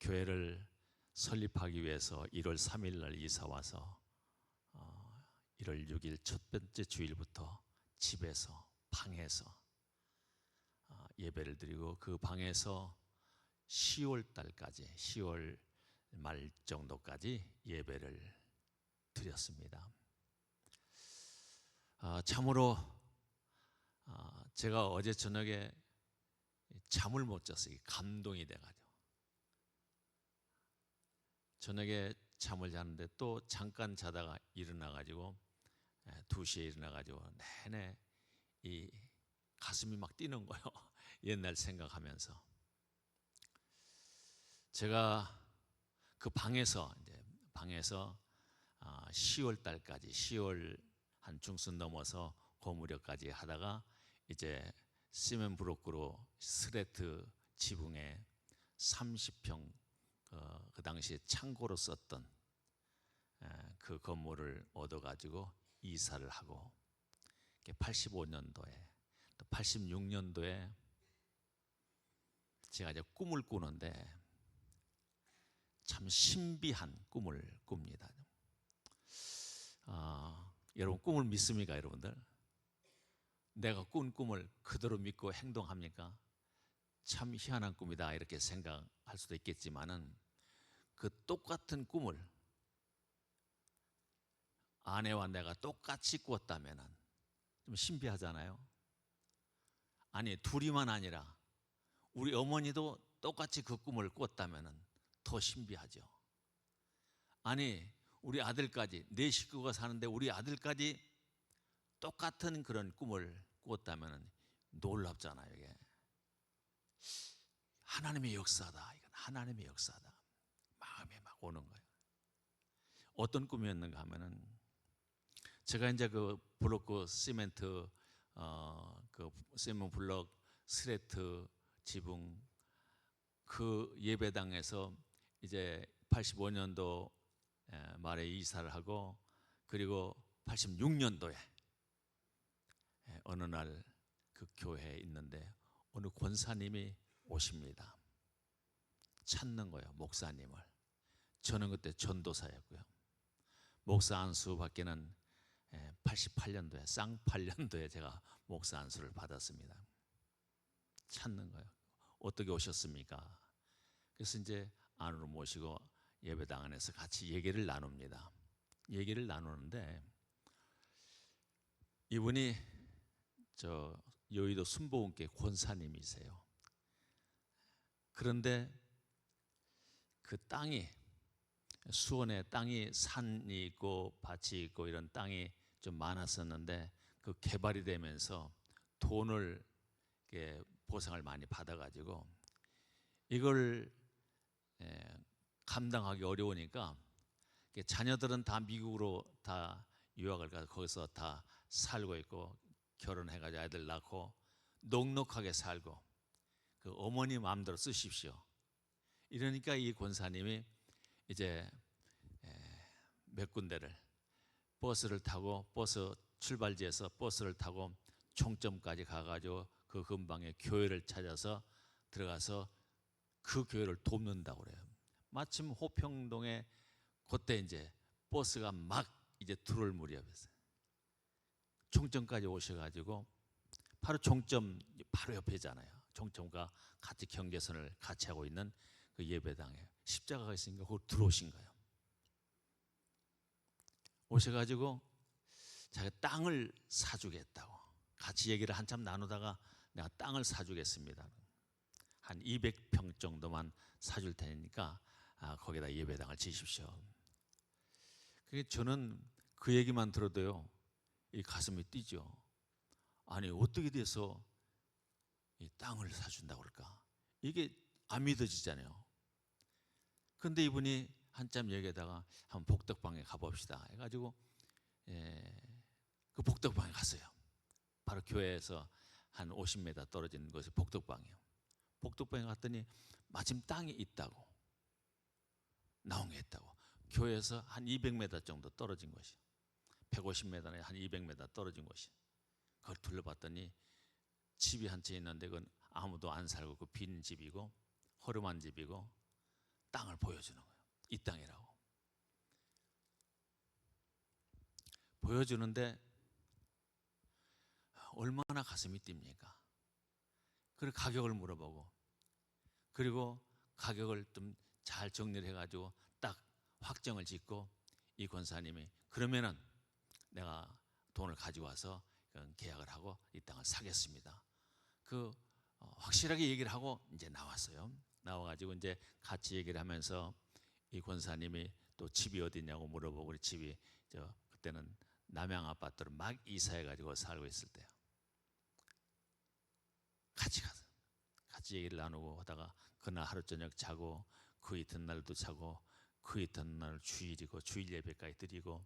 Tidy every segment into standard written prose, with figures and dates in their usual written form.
교회를 설립하기 위해서 1월 3일 날 이사 와서 1월 6일 첫 번째 주일부터 집에서 방에서 예배를 드리고, 그 방에서 10월 달까지, 10월 말 정도까지 예배를 드렸습니다. 참으로 제가 어제 저녁에 잠을 못 잤어요. 감동이 돼가지고 저녁에 잠을 자는데 또 잠깐 자다가 일어나가지고 2시에 일어나가지고 내내 이 가슴이 막 뛰는 거예요. 옛날 생각하면서. 제가 그 방에서 10월 달까지, 10월 한 중순 넘어서 고무렵까지 하다가 이제 시멘브로크로 스레트 지붕에 30평 그 당시에 창고로 썼던 그 건물을 얻어가지고 이사를 하고, 85년도에 또 86년도에 제가 이제 꿈을 꾸는데 참 신비한 꿈을 꿉니다. 여러분 꿈을 믿습니까, 여러분들? 내가 꾼 꿈을 그대로 믿고 행동합니까? 참 희한한 꿈이다 이렇게 생각할 수도 있겠지만은, 그 똑같은 꿈을 아내와 내가 똑같이 꾸었다면은 좀 신비하잖아요. 아니, 둘이만 아니라 우리 어머니도 똑같이 그 꿈을 꾸었다면은 더 신비하죠. 아니, 우리 아들까지, 내 식구가 사는데 우리 아들까지 똑같은 그런 꿈을 꾸었다면 놀랍잖아요. 이게 하나님의 역사다. 이건 하나님의 역사다. 마음에 막 오는 거예요. 어떤 꿈이었는가 하면은, 제가 이제 그 블로크 시멘트 그 시멘트 블록 스레트 지붕 그 예배당에서 이제 85년도 말에 이사를 하고, 그리고 86년도에 어느 날 그 교회에 있는데 어느 권사님이 오십니다. 찾는 거예요, 목사님을. 저는 그때 전도사였고요. 목사 안수 받기는 88년도에, 쌍팔년도에 제가 목사 안수를 받았습니다. 찾는 거예요. 어떻게 오셨습니까? 그래서 이제 안으로 모시고 예배당 안에서 같이 얘기를 나눕니다. 얘기를 나누는데 이분이 저 여의도 순복음교회 권사님이세요. 그런데 그 땅이, 수원에 땅이 산이 있고 밭이 있고 이런 땅이 좀 많았었는데, 그 개발이 되면서 돈을 보상을 많이 받아가지고 이걸 감당하기 어려우니까 자녀들은 다 미국으로 다 유학을 가서 거기서 다 살고 있고, 결혼해가지고 아이들 낳고 넉넉하게 살고, 그 어머니 마음대로 쓰십시오. 이러니까 이 권사님이 이제 몇 군데를 버스를 타고, 버스 출발지에서 버스를 타고 총점까지 가가지고 그 근방에 교회를 찾아서 들어가서 그 교회를 돕는다고 그래요. 마침 호평동에 그때 이제 버스가 막 이제 들어올 무렵이었어요. 총점까지 오셔가지고, 바로 총점 바로 옆에잖아요. 총점과 같이 경계선을 같이 하고 있는 그 예배당에 십자가가 있으니까 거기 들어오신 거예요. 오셔가지고 자기가 땅을 사주겠다고, 같이 얘기를 한참 나누다가 내가 땅을 사주겠습니다. 한 200평 정도만 사줄 테니까 거기다 예배당을 지십시오. 그게 저는 그 얘기만 들어도요, 이 가슴이 뛰죠. 아니, 어떻게 돼서 이 땅을 사준다고 그럴까? 이게 안 믿어지잖아요. 그런데 이분이 한참 얘기하다가 한번 복덕방에 가봅시다 해가지고 그 복덕방에 갔어요. 바로 교회에서 한 50m 떨어진 곳이 복덕방이에요. 복덕방에 갔더니 마침 땅이 있다고, 나온 게 있다고. 교회에서 한 200m 정도 떨어진 곳이, 150m에 한 200m 떨어진 곳이. 그걸 둘러봤더니 집이 한 채 있는데 그건 아무도 안 살고 그 빈 집이고 허름한 집이고, 땅을 보여주는 거예요. 이 땅이라고 보여주는데 얼마나 가슴이 뜁니까? 그리고 가격을 물어보고, 그리고 가격을 좀 잘 정리를 해가지고 딱 확정을 짓고, 이 권사님이 그러면은 내가 돈을 가지고 와서 계약을 하고 이 땅을 사겠습니다. 확실하게 얘기를 하고 이제 나왔어요. 나와가지고 이제 같이 얘기를 하면서 이 권사님이 또 집이 어디냐고 물어보고, 우리 집이 그때는 남양 아파트로 막 이사해가지고 살고 있을 때요. 같이 가서 같이 얘기를 나누고 하다가 그날 하루 저녁 자고, 그 이튿날도 자고, 그 이튿날 주일이고 주일 예배까지 드리고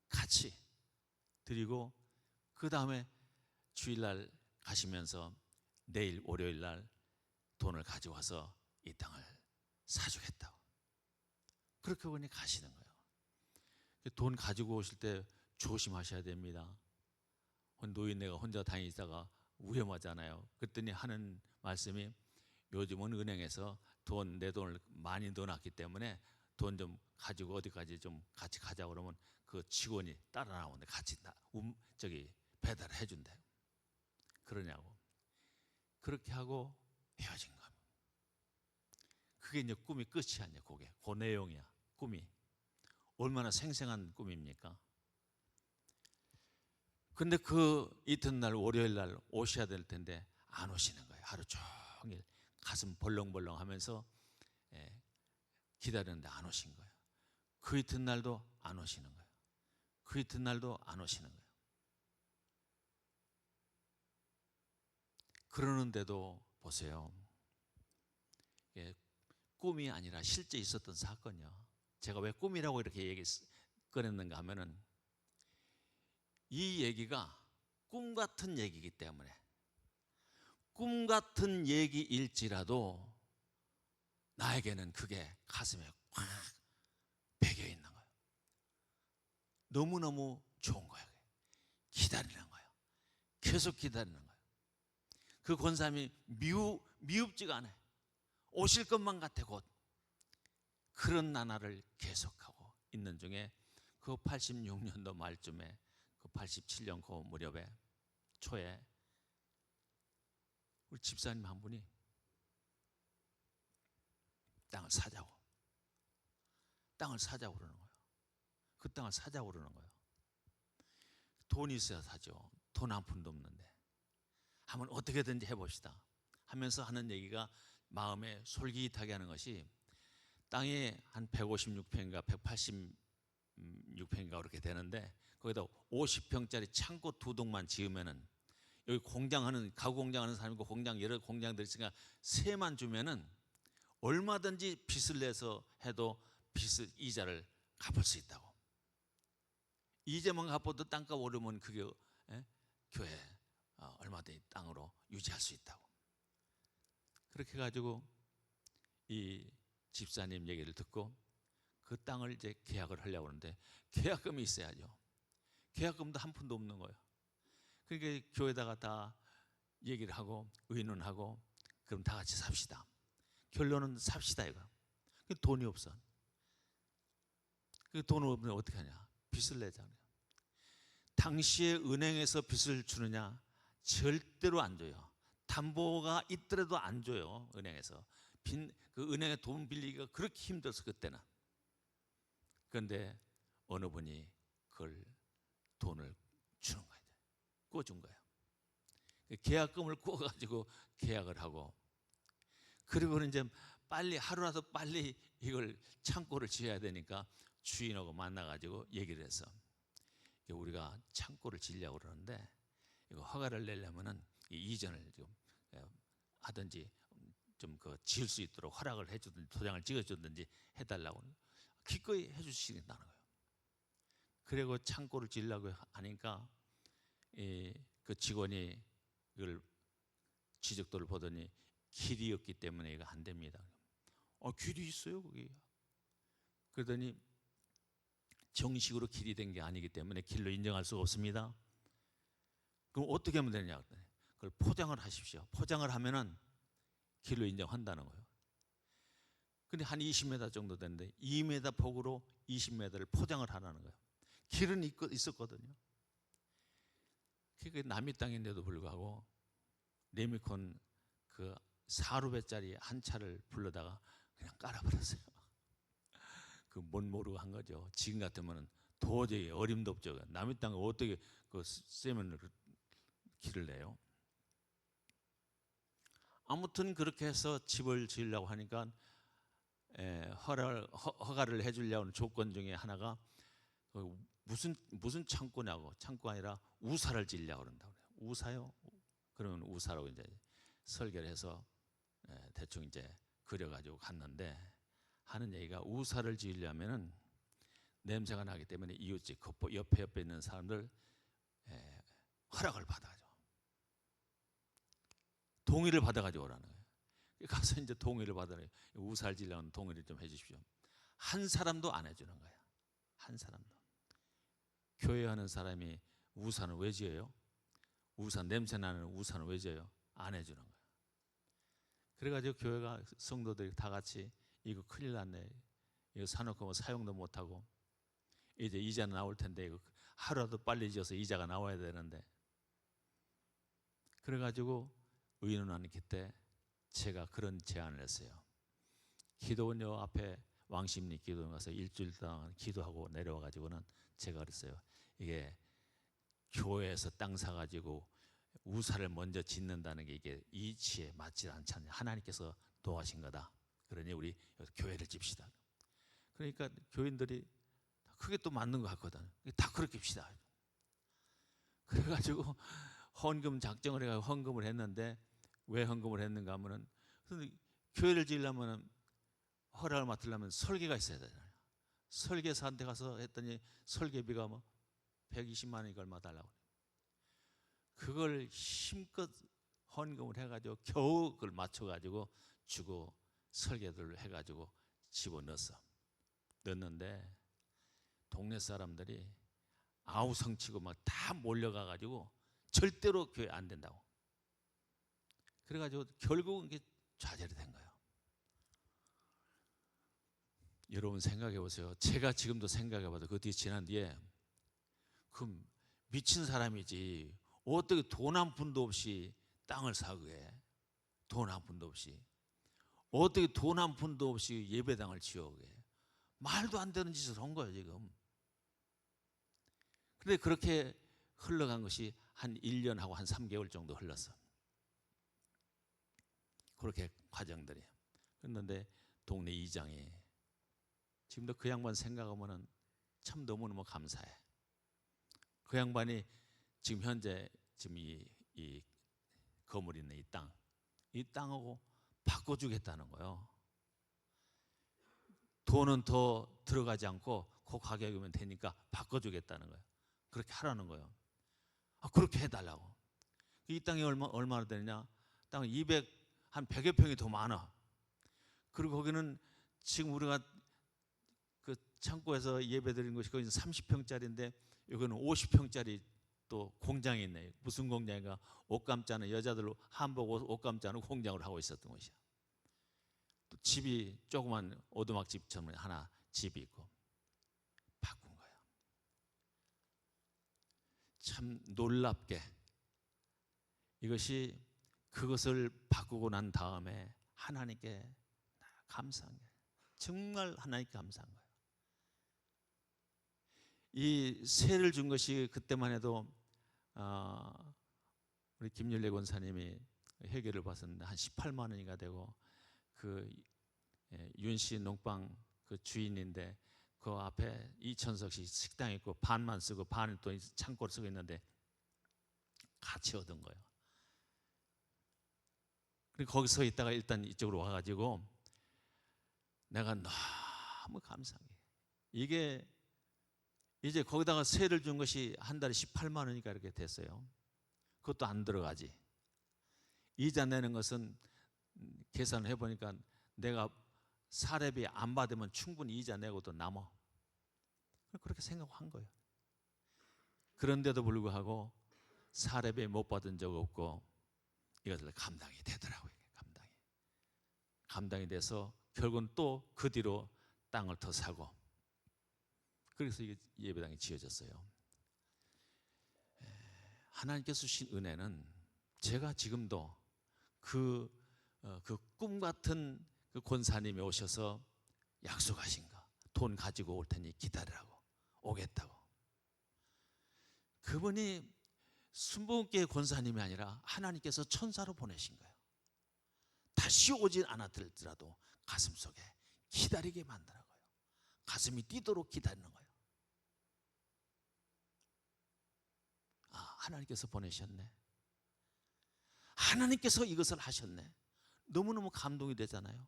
같이 드리고, 그 다음에 주일날 가시면서 내일 월요일날 돈을 가지고 와서 이 땅을 사주겠다고 그렇게 보니 가시는 거예요. 돈 가지고 오실 때 조심하셔야 됩니다. 노인네가 혼자 다니다가 위험하잖아요. 그랬더니 하는 말씀이, 요즘은 은행에서 내 돈을 많이 넣어놨기 때문에 돈 좀 가지고 어디까지 좀 같이 가자 그러면 그 직원이 따라 나오는데 같이 배달해 준대. 그러냐고. 그렇게 하고 헤어진 겁니다. 그게 이제 꿈이 끝이 아니야. 그 내용이야. 꿈이 얼마나 생생한 꿈입니까? 근데 그 이튿날 월요일 날 오셔야 될 텐데 안 오시는 거예요. 하루 종일 가슴 벌렁벌렁 하면서 기다렸는데 안 오신 거예요. 그 이튿날도 안 오시는 거예요. 그 이튿날도 안 오시는 거예요. 그러는데도 보세요. 꿈이 아니라 실제 있었던 사건이요. 제가 왜 꿈이라고 이렇게 꺼냈는가 하면은, 이 얘기가 꿈 같은 얘기이기 때문에, 꿈 같은 얘기일지라도 나에게는 그게 가슴에 꽉 배겨 있는 거예요. 너무너무 좋은 거예요. 기다리는 거예요. 계속 기다리는 거예요. 그 권사님이 미흡지가 않아요. 오실 것만 같아. 곧 그런 나날을 계속하고 있는 중에 그 86년도 말쯤에, 그 87년 그 무렵에 초에 우리 집사님 한 분이 땅을 사자고 그러는 거예요. 그 땅을 사자고 그러는 거예요. 돈이 있어야 사죠. 돈 한 푼도 없는데 한번 어떻게든지 해봅시다 하면서 하는 얘기가, 마음에 솔깃하게 하는 것이, 땅이 한 156평인가 186평인가 그렇게 되는데, 거기다 50평짜리 창고 2동만 지으면은, 여기 가구 공장하는 사람이고 여러 공장들이 있으니까 세만 주면은 얼마든지 빚을 내서 해도 이자를 갚을 수 있다고. 이자만 갚아도 땅값 오르면 그게 교회 얼마든지 땅으로 유지할 수 있다고. 그렇게 해가지고 이 집사님 얘기를 듣고 그 땅을 이제 계약을 하려고 하는데, 계약금이 있어야죠. 계약금도 한 푼도 없는 거예요. 그러니까 교회에다가 다 얘기를 하고 의논하고, 그럼 다 같이 삽시다. 결론은 삽시다 이거. 돈이 없어. 그 돈 없으면 어떻게 하냐? 빚을 내잖아요. 당시에 은행에서 빚을 주느냐? 절대로 안 줘요. 담보가 있더라도 안 줘요. 은행에서 그 은행에 돈 빌리기가 그렇게 힘들었어 그때는. 그런데 어느 분이 그걸 돈을 주는 거예요. 꿔준 거예요. 계약금을 꿔가지고 계약을 하고, 그리고는 이제 빨리 하루라도 빨리 이걸 창고를 지어야 되니까 주인하고 만나가지고 얘기를 해서, 우리가 창고를 지으려고 그러는데 이거 허가를 내려면은 이전을 좀 하든지 좀 지을 수 있도록 허락을 해주든지 도장을 찍어주든지 해달라고 기꺼이 해주시겠다는 거예요. 그리고 창고를 지으려고 하니까 그 직원이 이걸 지적도를 보더니 길이 없기 때문에 이거 안 됩니다. 길이 있어요 거기. 그러더니 정식으로 길이 된 게 아니기 때문에 길로 인정할 수가 없습니다. 그럼 어떻게 하면 되냐? 그걸 포장을 하십시오. 포장을 하면은 길로 인정한다는 거예요. 근데 한 20m 정도 되는데 2m 폭으로 20m를 포장을 하라는 거예요. 길은 있었거든요. 그게 남의 땅인데도 불구하고 레미콘 그 4루배짜리 한 차를 불러다가 그냥 깔아버렸어요. 그 못 모르고 한 거죠. 지금 같으면 도저히 어림도 없죠. 남의 땅에 어떻게 그 세면을 길을 내요? 아무튼 그렇게 해서 집을 지으려고 하니까 허가를 해주려고 하는 조건 중에 하나가 무슨 창고냐고, 창고가 아니라 우사를 지으려고 그런다고 그래요. 우사요? 그러면 우사라고 이제 설계를 해서 대충 이제 그려가지고 갔는데, 하는 얘기가 우사를 지으려면은 냄새가 나기 때문에 이웃집 옆에 있는 사람들 허락을 받아가지고 동의를 받아가지고 오라는 거예요. 가서 이제 동의를 받아라. 우사를 지으려면 동의를 좀 해주십시오. 한 사람도 안 해주는 거야. 한 사람도. 교회 하는 사람이 우산을 왜 지어요? 우산 냄새 나는 우산을 왜 지어요? 안 해주는 거예요. 그래가지고 교회가 성도들이 다 같이 이거 큰일 났네. 이거 사놓고 뭐 사용도 못하고 이제 이자 나올 텐데 이거 하루라도 빨리 지어서 이자가 나와야 되는데, 그래가지고 의논하는 그때 제가 그런 제안을 했어요. 기도원요 앞에 왕십리 기도원 가서 일주일 동안 기도하고 내려와가지고는 제가 그랬어요. 이게 교회에서 땅 사가지고 우사를 먼저 짓는다는 게 이게 이치에 맞지 않잖아요. 하나님께서 도와신 거다. 그러니 우리 교회를 집시다. 그러니까 교인들이 그게 또 맞는 것 같거든. 다 그렇게 합시다. 그래가지고 헌금 작정을 해가지고 헌금을 했는데, 왜 헌금을 했는가 하면은 교회를 지으려면 허락을 맡으려면 설계가 있어야 되잖아요. 설계사한테 가서 했더니 설계비가 뭐 120만 원이 얼마 달라고. 그걸 힘껏 헌금을 해가지고 겨우 그걸 맞춰가지고 주고 설계들을 해가지고 집어넣었어. 넣었는데 동네 사람들이 아우성치고 막 다 몰려가가지고 절대로 교회 안 된다고. 그래가지고 결국은 이게 좌절이 된 거예요. 여러분 생각해 보세요. 제가 지금도 생각해 봐도 그 뒤에 지난 뒤에 그 미친 사람이지 어떻게 돈 한 푼도 없이 땅을 사게? 돈 한 푼도 없이 어떻게 돈 한 푼도 없이 예배당을 지어게? 말도 안 되는 짓을 한 거예요 지금. 그런데 그렇게 흘러간 것이 한 1년하고 한 3개월 정도 흘렀어. 그렇게 과정들이. 그런데 동네 이장이, 지금도 그 양반 생각하면은 참 너무너무 감사해. 그 양반이 지금 현재 지금 이 건물 있는 이 땅하고 바꿔주겠다는 거예요. 돈은 더 들어가지 않고 그 가격이면 되니까 바꿔주겠다는 거예요. 그렇게 하라는 거예요. 그렇게 해달라고. 이 땅이 얼마나 되느냐? 땅 100여 평이 더 많아. 그리고 거기는 지금 우리가 그 창고에서 예배 드리는 것이 거기는 30평짜리인데 여기는 50평짜리 또 공장이 있네. 무슨 공장인가? 옷 감자는 여자들 한복 옷 감자는 공장을 하고 있었던 것이야. 또 집이 조그만 오두막집처럼 하나 집이 있고 바꾼 거야. 참 놀랍게 이것이 그것을 바꾸고 난 다음에 하나님께 감사한 거예요. 정말 하나님께 감사한 거예요. 이 세를 준 것이 그때만 해도 우리 김윤래 권사님이 회계를 봤었는데 한 18만 원이가 되고, 그 윤씨 농방 그 주인인데 그 앞에 2천석씩 식당 있고 반만 쓰고 반은 또 창고를 쓰고 있는데 같이 얻은 거예요. 그리고 거기서 있다가 일단 이쪽으로 와가지고 내가 너무 감사해. 이게 이제 거기다가 세를 준 것이 한 달에 18만 원이니까 이렇게 됐어요. 그것도 안 들어가지. 이자 내는 것은 계산을 해보니까 내가 사례비 안 받으면 충분히 이자 내고도 남아. 그렇게 생각한 거예요. 그런데도 불구하고 사례비 못 받은 적 없고 이것을 감당이 되더라고요. 감당이 돼서 결국은 또 그 뒤로 땅을 더 사고, 그래서 이게 예배당이 지어졌어요. 하나님께서 주신 은혜는 제가 지금도 그 꿈 같은 그 권사님이 오셔서 약속하신 거, 돈 가지고 올 테니 기다리라고, 오겠다고. 그분이 순복음교회 권사님이 아니라 하나님께서 천사로 보내신 거예요. 다시 오진 않았더라도 가슴속에 기다리게 만드는 거예요. 가슴이 뛰도록 기다리는 거예요. 하나님께서 보내셨네. 하나님께서 이것을 하셨네. 너무너무 감동이 되잖아요.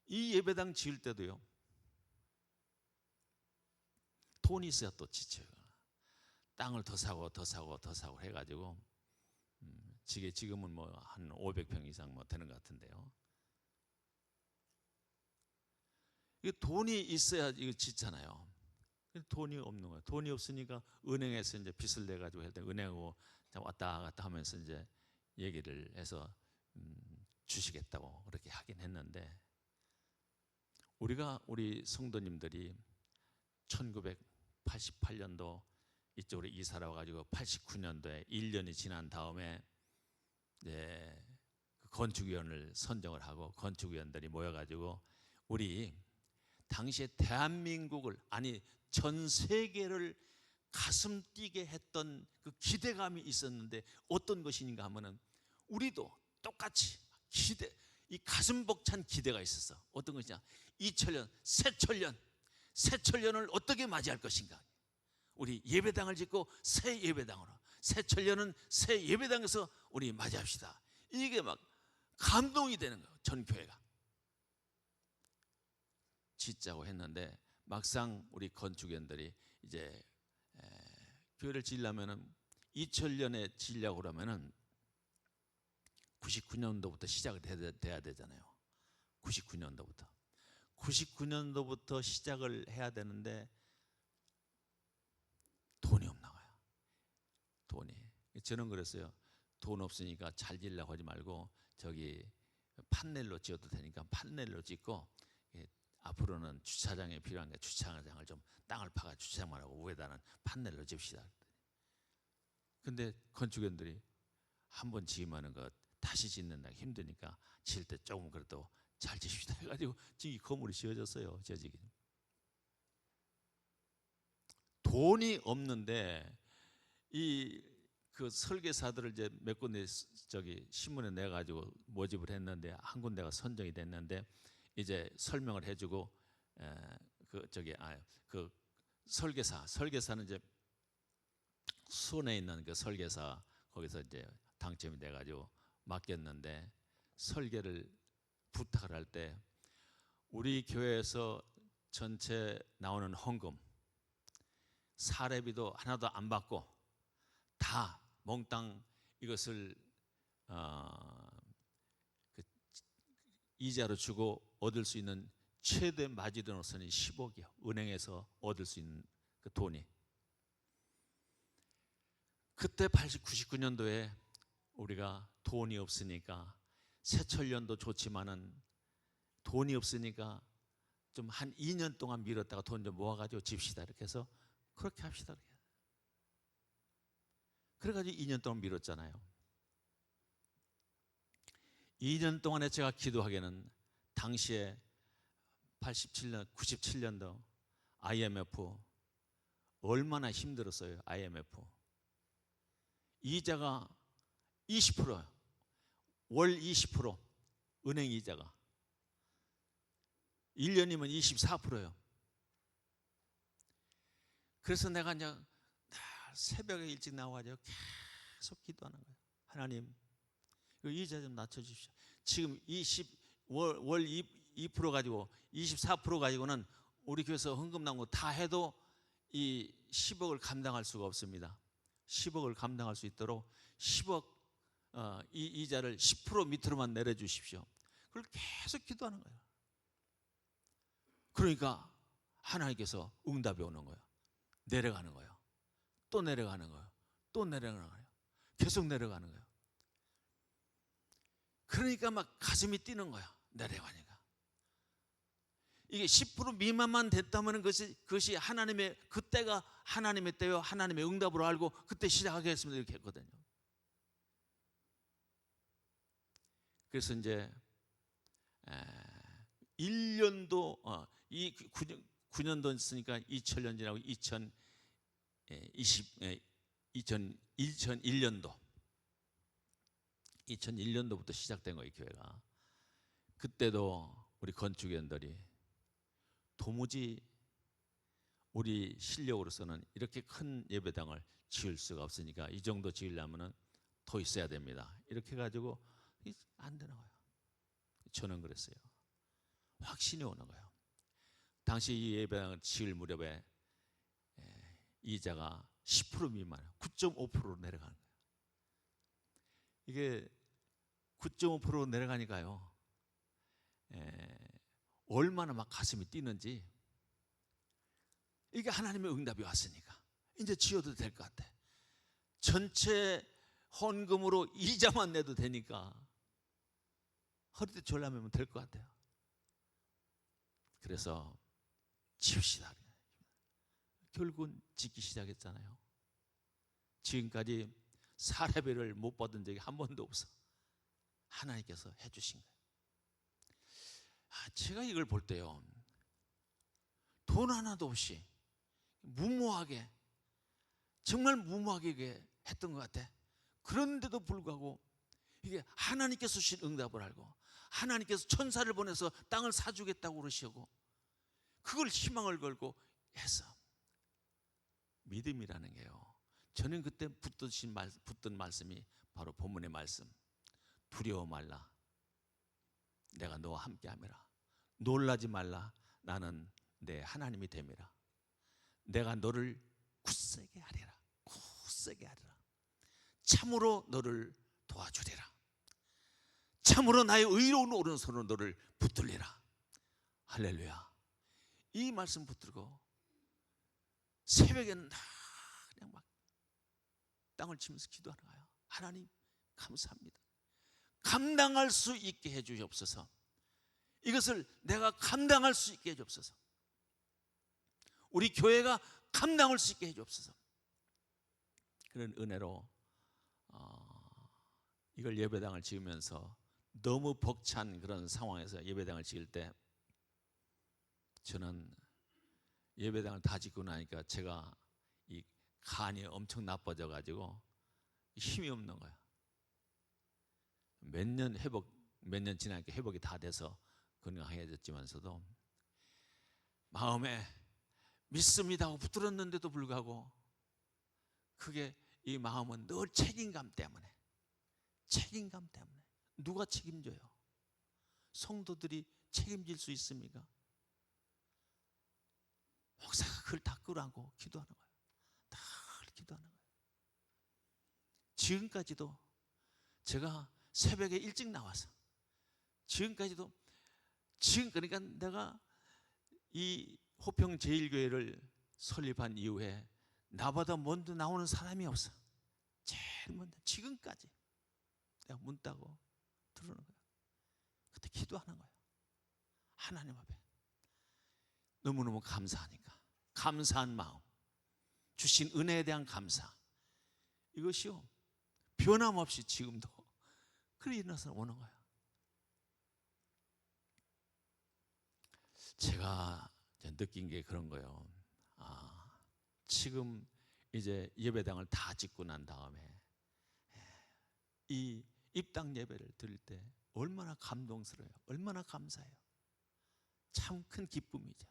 이 예배당 지을 때도요, 돈이 있어야 또 지쳐요. 땅을 더 사고 더 사고 더 사고 해가지고 지금은 뭐 한 500평 이상 뭐 되는 것 같은데요. 이게 돈이 있어야 이거 짓잖아요. 돈이 없는 거예요. 돈이 없으니까 은행에서 이제 빚을 내 가지고 할 때 은행하고 왔다 갔다 하면서 이제 얘기를 해서 주시겠다고 그렇게 하긴 했는데, 우리 성도님들이 1988년도 이쪽으로 이사를 와가지고 89년도에 1년이 지난 다음에 이제 그 건축위원을 선정을 하고 건축위원들이 모여가지고 우리 당시에 대한민국을, 아니 전 세계를 가슴 뛰게 했던 그 기대감이 있었는데 어떤 것인가 하면은 우리도 똑같이 이 가슴 벅찬 기대가 있었어. 어떤 것이냐? 2000년 새천년을 어떻게 맞이할 것인가? 우리 예배당을 짓고 새 예배당으로, 새천년은 새 예배당에서 우리 맞이합시다. 이게 막 감동이 되는 거예요. 전 교회가 짓자고 했는데, 막상 우리 건축위원들이 이제 교회를 지으려면은 2000년에 지으려고 그러면은 99년도부터 시작을 돼야 되잖아요. 99년도부터 시작을 해야 되는데 돈이 없나 봐요. 돈이. 저는 그랬어요. 돈 없으니까 잘 지으려고 하지 말고 저기 판넬로 지어도 되니까 판넬로 짓고, 앞으로는 주차장에 필요한 게 주차장을 좀 땅을 파가 주차장만 하고 위에다는 판넬로 집시다. 근데 건축원들이 한번 지으면 그 다시 짓는다 힘드니까 지을 때 조금 그래도 잘 짓시다 해가지고 지금 이 건물이 지어졌어요. 저 지금 돈이 없는데 이 그 설계사들을 이제 몇 군데 저기 신문에 내 가지고 모집을 했는데 한 군데가 선정이 됐는데, 이제 설명을 해주고 그 설계사는 이제 수원에 있는 그 설계사, 거기서 이제 당첨이 돼 가지고 맡겼는데, 설계를 부탁을 할 때 우리 교회에서 전체 나오는 헌금 사례비도 하나도 안 받고 다 몽땅 이것을 그 이자로 주고 얻을 수 있는 최대 마지노선이 10억이요. 은행에서 얻을 수 있는 그 돈이. 그때 99년도에 우리가 돈이 없으니까, 새천년도 좋지만은 돈이 없으니까 좀 한 2년 동안 미뤘다가 돈 좀 모아가지고 집시다 이렇게 해서 그렇게 합시다. 그래가지고 2년 동안 미뤘잖아요. 2년 동안에 제가 기도하기에는 당시에 97년도 IMF 얼마나 힘들었어요. IMF 이자가 20%예요. 월 20%, 은행 이자가 1년이면 24%예요. 그래서 내가 이제 새벽에 일찍 나와가지고 계속 기도하는 거예요. 하나님, 이자 좀 낮춰주십시오. 지금 월 2% 가지고 24% 가지고는 우리 교회에서 헌금 나온 거 다 해도 이 10억을 감당할 수가 없습니다. 10억을 감당할 수 있도록 10억 이 이자를 10% 밑으로만 내려주십시오. 그걸 계속 기도하는 거예요. 그러니까 하나님께서 응답이 오는 거예요. 내려가는 거예요. 또 내려가는 거예요. 또 내려가는 거예요. 계속 내려가는 거예요. 그러니까 막 가슴이 뛰는 거야. 내려가니까. 이게 10% 미만만 됐다면 그것이 하나님의, 그때가 하나님의 때요, 하나님의 응답으로 알고 그때 시작하겠습니다 이렇게 했거든요. 그래서 이제 1년도 이 9년도 있으니까 2000년 지나고 2001년도부터 시작된 거예요, 교회가. 그때도 우리 건축원들이 도무지 우리 실력으로서는 이렇게 큰 예배당을 지을 수가 없으니까 이 정도 지으려면 더 있어야 됩니다. 이렇게 해가지고 안 되는 거예요. 저는 그랬어요. 확신이 오는 거예요. 당시 이 예배당을 지을 무렵에 이자가 10% 미만, 9.5%로 내려가는 거예요. 이게 9.5% 내려가니까요, 얼마나 막 가슴이 뛰는지. 이게 하나님의 응답이 왔으니까 이제 지어도 될 것 같아. 전체 헌금으로 이자만 내도 되니까 허리띠 졸라매면 될 것 같아요. 그래서 지읍시다. 결국은 짓기 시작했잖아요. 지금까지 사례비를 못 받은 적이 한 번도 없어. 하나님께서 해주신 거예요. 제가 이걸 볼 때요, 돈 하나도 없이 무모하게, 정말 무모하게 했던 것 같아. 그런데도 불구하고 이게 하나님께서 주신 응답을 알고 하나님께서 천사를 보내서 땅을 사주겠다고 그러시고 그걸 희망을 걸고 해서, 믿음이라는 게요, 저는 그때 붙던 말씀이 바로 본문의 말씀, 두려워 말라, 내가 너와 함께함이라. 놀라지 말라, 나는 내 하나님이 됨이라. 내가 너를 굳세게 하리라. 굳세게 하리라. 참으로 너를 도와주리라. 참으로 나의 의로운 오른손으로 너를 붙들리라. 할렐루야. 이 말씀 붙들고 새벽에는 그냥 막 땅을 치면서 기도하는 거예요. 하나님 감사합니다. 감당할 수 있게 해주시옵소서. 이것을 내가 감당할 수 있게 해주옵소서. 우리 교회가 감당할 수 있게 해주옵소서. 그런 은혜로 이걸 예배당을 지으면서 너무 벅찬 그런 상황에서 예배당을 지을 때, 저는 예배당을 다 짓고 나니까 제가 이 간이 엄청 나빠져 가지고 힘이 없는 거야. 몇 년 지나니까 회복이 다 돼서 건강해졌지만서도 마음에 믿습니다 하고 붙들었는데도 불구하고 그게, 이 마음은 늘 책임감 때문에 누가 책임져요? 성도들이 책임질 수 있습니까? 목사가 그걸 다 끌어안고 기도하는 거예요. 다 기도하는 거예요. 지금까지도 제가 새벽에 일찍 나와서 그러니까 내가 이 호평 제1교회를 설립한 이후에 나보다 먼저 나오는 사람이 없어. 제일 먼저 지금까지 내가 문 따고 들어오는 거야. 그때 기도하는 거야. 하나님 앞에 너무너무 감사하니까, 감사한 마음, 주신 은혜에 대한 감사, 이것이요 변함없이 지금도 그리 일어나서 오는 거야. 제가 느낀 게 그런 거예요. 지금 이제 예배당을 다 짓고 난 다음에 이 입당 예배를 드릴 때 얼마나 감동스러워요. 얼마나 감사해요. 참 큰 기쁨이죠.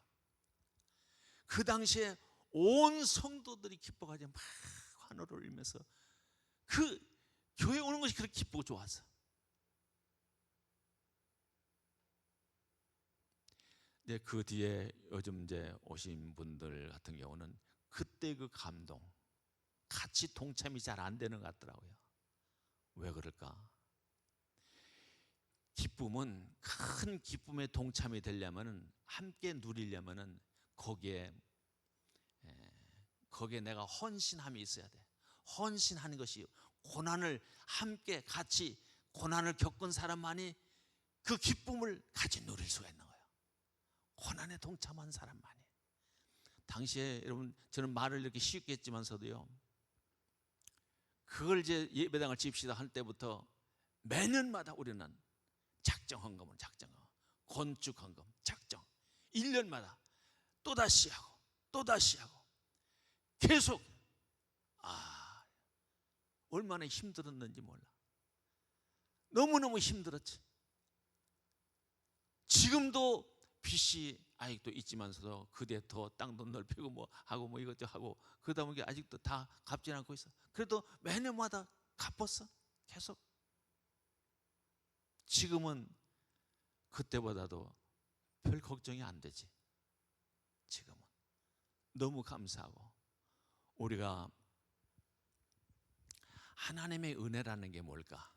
그 당시에 온 성도들이 기뻐가지고 막 환호를 울리면서 그 교회 오는 것이 그렇게 기쁘고 좋았어. 근데 그 뒤에 요즘 이제 오신 분들 같은 경우는 그때 그 감동, 같이 동참이 잘 안 되는 것 같더라고요. 왜 그럴까? 기쁨은, 큰 기쁨에 동참이 되려면, 함께 누리려면 거기에 내가 헌신함이 있어야 돼. 헌신하는 것이, 고난을 함께 같이 고난을 겪은 사람만이 그 기쁨을 같이 누릴 수가 있는 거예요. 고난에 동참한 사람만이. 당시에 여러분, 저는 말을 이렇게 쉽게 했지만서도요, 그걸 이제 예배당을 집시다 할 때부터 매년마다 우리는 작정 헌금을 건축 헌금 작정 1년마다 또다시 하고 계속. 얼마나 힘들었는지 몰라. 너무너무 힘들었지. 지금도 빚이 아직도 있지만서도 그대 더 땅도 넓히고 뭐 하고 뭐 이것저것 하고 그러다 보니까 아직도 다 갚지 않고 있어. 그래도 매년마다 갚았어. 계속. 지금은 그때보다도 별 걱정이 안 되지. 지금은 너무 감사하고. 우리가 하나님의 은혜라는 게 뭘까?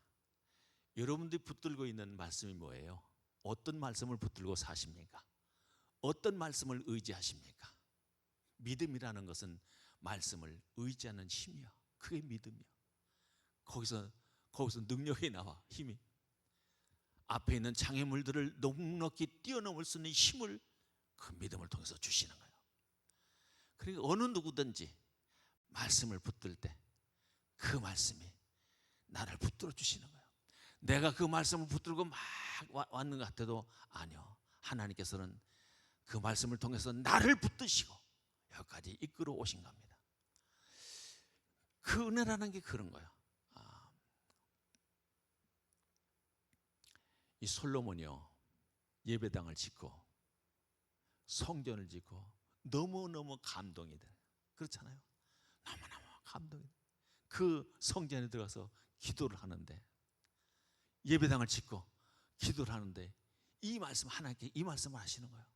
여러분들이 붙들고 있는 말씀이 뭐예요? 어떤 말씀을 붙들고 사십니까? 어떤 말씀을 의지하십니까? 믿음이라는 것은 말씀을 의지하는 힘이야. 그게 믿음이야. 거기서 능력이 나와. 힘이. 앞에 있는 장애물들을 넉넉히 뛰어넘을 수 있는 힘을 그 믿음을 통해서 주시는 거예요. 그러니까 어느 누구든지 말씀을 붙들 때 그 말씀이 나를 붙들어 주시는 거예요. 내가 그 말씀을 붙들고 막 왔는 것 같아도 아니요. 하나님께서는 그 말씀을 통해서 나를 붙드시고 여기까지 이끌어 오신 겁니다. 그 은혜라는 게 그런 거예요. 이 솔로몬이요, 예배당을 짓고 성전을 짓고 너무너무 감동이 돼. 그렇잖아요. 너무너무 감동이 돼. 그 성전에 들어가서 기도를 하는데, 예배당을 짓고 기도를 하는데 이 말씀, 하나님께 이 말씀을 하시는 거예요.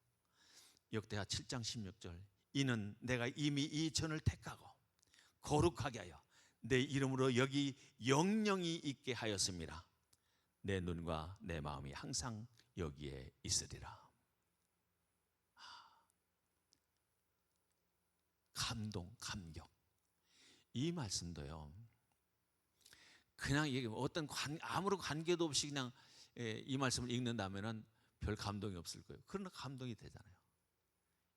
역대하 7장 16절. 이는 내가 이미 이 전을 택하고 거룩하게 하여 내 이름으로 여기 영영이 있게 하였습니다. 내 눈과 내 마음이 항상 여기에 있으리라. 감동, 감격. 이 말씀도요, 그냥 어떤 아무런 관계도 없이 그냥 이 말씀을 읽는다면은 별 감동이 없을 거예요. 그러나 감동이 되잖아요.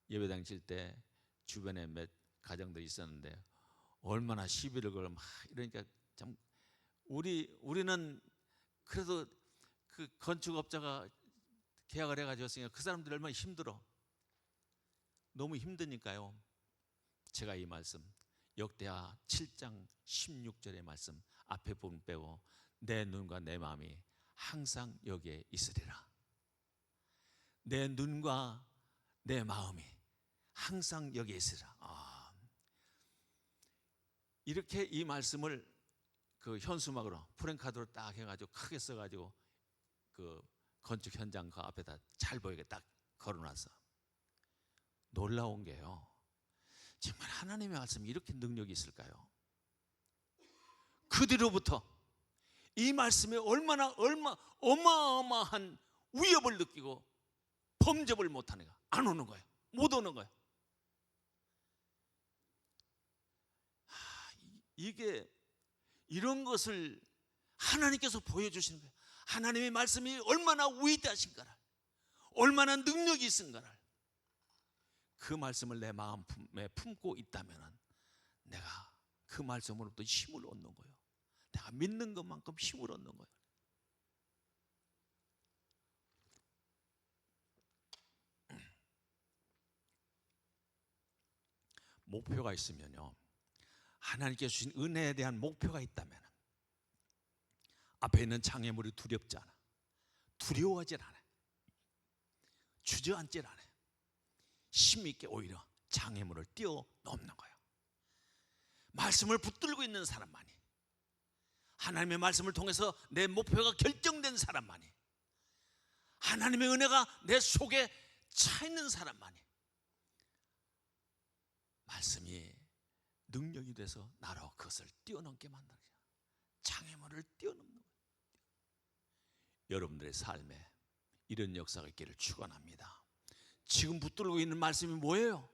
예배당 질 때 주변에 몇 가정들이 있었는데 얼마나 시비를 걸고 막 이러니까 참 우리는 그래도 그 건축업자가 계약을 해가지고 했으니까 그 사람들이 얼마나 힘들어. 너무 힘드니까요. 제가 이 말씀 역대하 7장 16절의 말씀 앞에 부분 빼고 내 눈과 내 마음이 항상 여기에 있으리라. 내 눈과 내 마음이 항상 여기에 있으리라. 이렇게 이 말씀을 그 현수막으로 프랭카드로 딱 해가지고 크게 써가지고 그 건축 현장 그 앞에다 잘 보이게 딱 걸어놨어. 놀라운 게요, 정말 하나님의 말씀이 이렇게 능력이 있을까요? 그 뒤로부터 이 말씀에 어마어마한 위협을 느끼고 범접을 못하니까 안 오는 거예요. 못 오는 거예요. 이게 이런 것을 하나님께서 보여주시는 거예요. 하나님의 말씀이 얼마나 위대하신가를, 얼마나 능력이 있은가를. 그 말씀을 내 마음에 품고 있다면 내가 그 말씀으로부터 힘을 얻는 거예요. 내가 믿는 것만큼 힘을 얻는 거예요. 목표가 있으면요, 하나님께 주신 은혜에 대한 목표가 있다면 앞에 있는 장애물이 두렵지 않아. 두려워하지 않아. 주저앉지 않아. 힘있게 오히려 장애물을 뛰어넘는 거예요. 말씀을 붙들고 있는 사람만이, 하나님의 말씀을 통해서 내 목표가 결정된 사람만이, 하나님의 은혜가 내 속에 차 있는 사람만이 말씀이 능력이 돼서 나로 그것을 뛰어넘게 만드는 거예요. 장애물을 뛰어넘는 거예요. 여러분들의 삶에 이런 역사가 있기를 축원합니다. 지금 붙들고 있는 말씀이 뭐예요?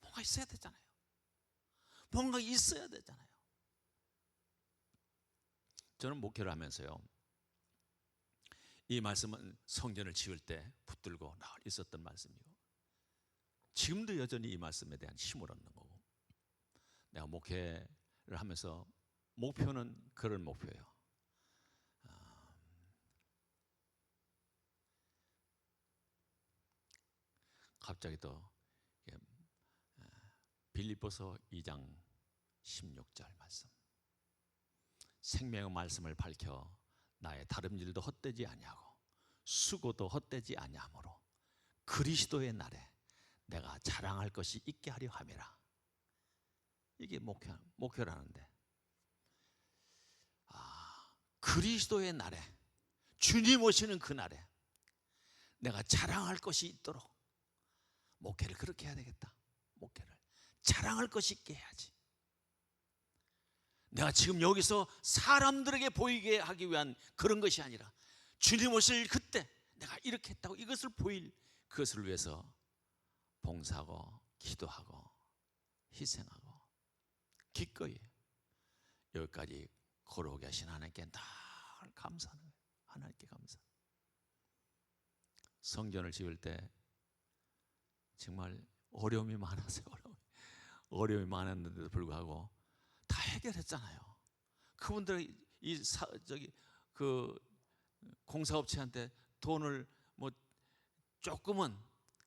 뭔가 있어야 되잖아요. 뭔가 있어야 되잖아요. 저는 목회를 하면서요, 이 말씀은 성전을 지을 때 붙들고 늘 있었던 말씀이고, 지금도 여전히 이 말씀에 대한 힘을 얻는 거고, 내가 목회를 하면서 목표는 그런 목표예요. 갑자기 또 빌립보서 2장 16절 말씀, 생명의 말씀을 밝혀 나의 다름질도 헛되지 아니하고 수고도 헛되지 아니하므로 그리스도의 날에 내가 자랑할 것이 있게 하려 함이라. 이게 목표라는데, 그리스도의 날에, 주님 오시는 그 날에 내가 자랑할 것이 있도록 목회를 그렇게 해야 되겠다. 목회를 자랑할 것이 있게 해야지. 내가 지금 여기서 사람들에게 보이게 하기 위한 그런 것이 아니라 주님 오실 그때 내가 이렇게 했다고 이것을 보일, 그것을 위해서 봉사하고 기도하고 희생하고 기꺼이 여기까지 걸어오게 하신 하나님께 늘 감사하는 거예요. 하나님께 감사. 성전을 지을 때 정말 어려움이 많았어요. 어려움이 많았는데도 불구하고 다 해결했잖아요. 그분들이 그 공사업체한테 돈을 뭐 조금은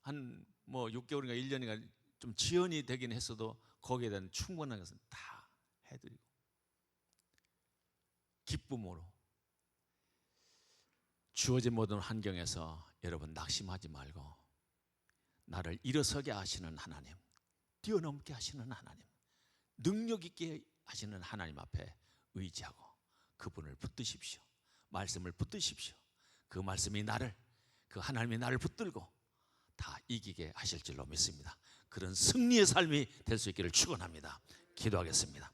한 뭐 6개월인가 1년인가 좀 지연이 되긴 했어도 거기에 대한 충분한 것은 다 해드리고 기쁨으로, 주어진 모든 환경에서 여러분 낙심하지 말고 나를 일어서게 하시는 하나님, 뛰어넘게 하시는 하나님, 능력 있게 하시는 하나님 앞에 의지하고 그분을 붙드십시오. 말씀을 붙드십시오. 그 말씀이 나를, 그 하나님이 나를 붙들고 다 이기게 하실 줄로 믿습니다. 그런 승리의 삶이 될 수 있기를 축원합니다. 기도하겠습니다.